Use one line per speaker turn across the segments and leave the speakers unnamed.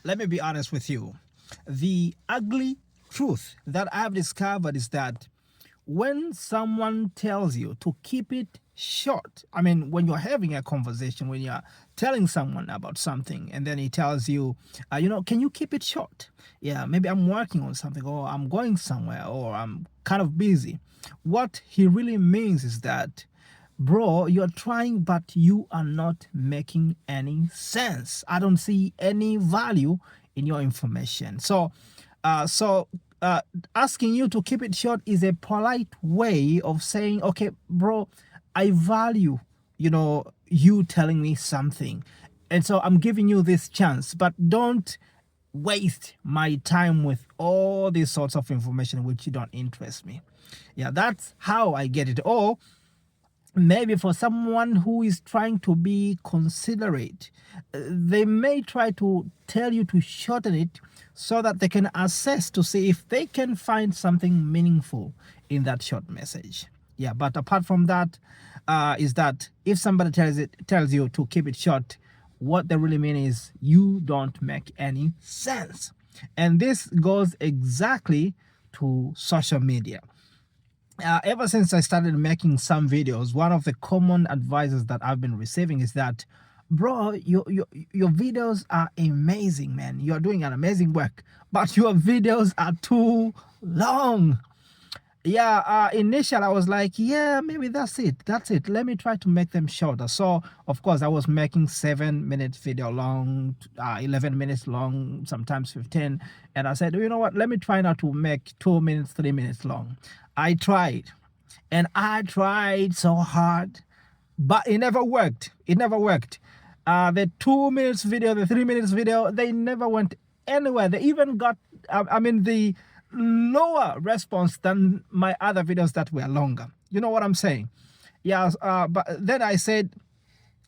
let me be honest with you. The ugly truth that I've discovered is that when someone tells you to keep it short, I mean, when you're having a conversation, when you're telling someone about something, and then he tells you, can you keep it short? Yeah, maybe I'm working on something, or I'm going somewhere, or I'm kind of busy. What he really means is that, bro, you're trying, but you are not making any sense. I don't see any value in your information. So asking you to keep it short is a polite way of saying, okay, bro, I value, you telling me something. And so I'm giving you this chance, but don't waste my time with all these sorts of information which you don't interest me. Yeah, that's how I get it. Or maybe for someone who is trying to be considerate, they may try to tell you to shorten it so that they can assess to see if they can find something meaningful in that short message. Yeah, but apart from that, is that if somebody tells you to keep it short, what they really mean is you don't make any sense. And this goes exactly to social media. Ever since I started making some videos, one of the common advices that I've been receiving is that, bro, your videos are amazing, man. You're doing an amazing work, but your videos are too long. Yeah, initially I was like, yeah, maybe that's it, let me try to make them shorter. So of course I was making 7 minute video long, 11 minutes long, sometimes 15. And I said, you know what, let me try now to make 2 minutes, 3 minutes long. I tried, and I tried so hard, but it never worked. The 2 minutes video, the 3 minutes video, they never went anywhere. They even got, the lower response than my other videos that were longer. You know what I'm saying? Yeah. But then I said,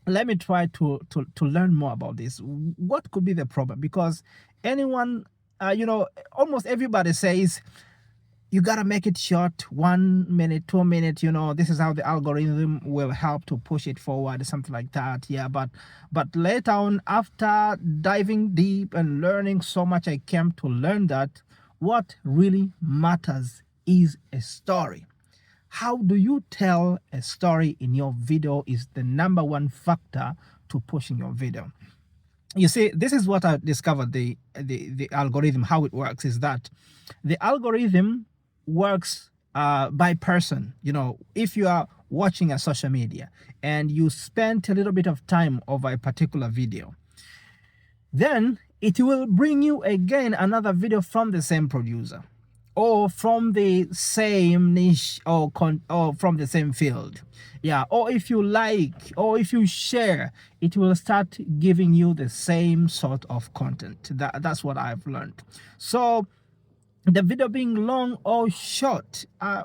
let me try to learn more about this. What could be the problem? Because anyone, almost everybody says you gotta make it short, 1 minute, 2 minutes. This is how the algorithm will help to push it forward, something like that. Yeah, but later on, after diving deep and learning so much, I came to learn that what really matters is a story. How do you tell a story in your video is the number one factor to pushing your video. You see, this is what I discovered. The algorithm, how it works is that the algorithm works by person. If you are watching a social media and you spend a little bit of time over a particular video, then it will bring you again another video from the same producer, or from the same niche, or from the same field. Yeah, or if you like, or if you share, it will start giving you the same sort of content. That's what I've learned. So the video being long or short, I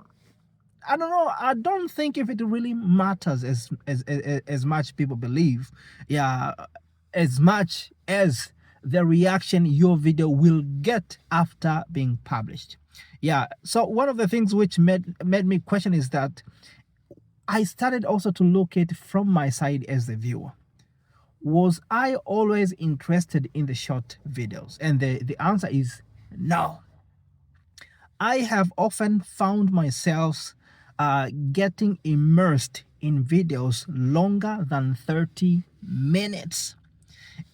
don't know. I don't think if it really matters as much people believe. Yeah, as much as the reaction your video will get after being published. Yeah. So one of the things which made me question is that I started also to look at it from my side as the viewer. Was I always interested in the short videos? And the answer is no. I have often found myself getting immersed in videos longer than 30 minutes.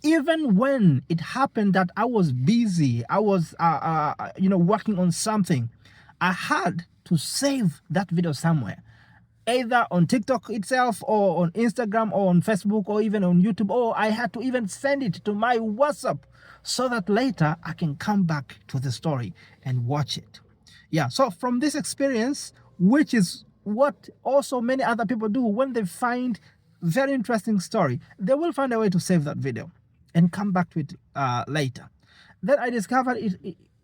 Even when it happened that I was busy, I was, working on something, I had to save that video somewhere, either on TikTok itself, or on Instagram, or on Facebook, or even on YouTube, or I had to even send it to my WhatsApp so that later I can come back to the story and watch it. Yeah, so from this experience, which is what also many other people do, when they find very interesting story, they will find a way to save that video and come back to it later. Then I discovered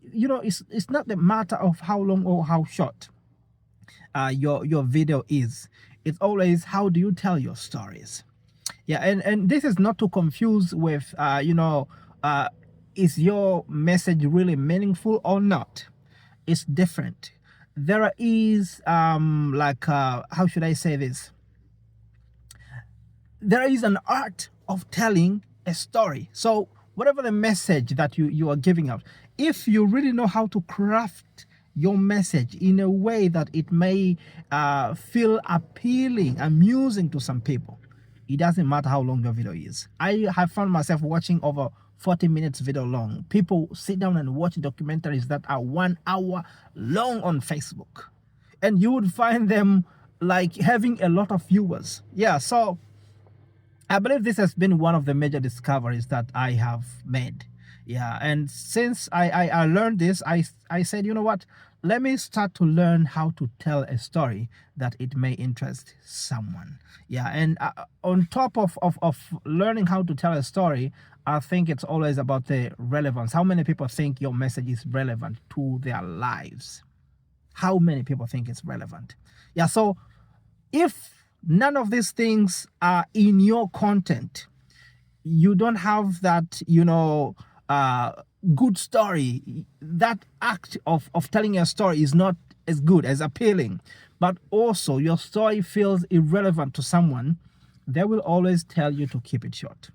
it's not the matter of how long or how short your video is. It's always how do you tell your stories. Yeah, and this is not to confuse with is your message really meaningful or not. It's different. There is how should I say this? There is an art of telling a story. So whatever the message that you are giving out, if you really know how to craft your message in a way that it may feel appealing, amusing to some people, it doesn't matter how long your video is. I have found myself watching over 40 minutes video long. People sit down and watch documentaries that are 1 hour long on Facebook, and you would find them like having a lot of viewers. Yeah, so I believe this has been one of the major discoveries that I have made. Yeah, and since I learned this, I said, you know what? Let me start to learn how to tell a story that it may interest someone. Yeah, and on top of learning how to tell a story, I think it's always about the relevance. How many people think your message is relevant to their lives? How many people think it's relevant? Yeah, so if none of these things are in your content, you don't have that, good story. That act of telling a story is not as good, as appealing, but also your story feels irrelevant to someone, they will always tell you to keep it short.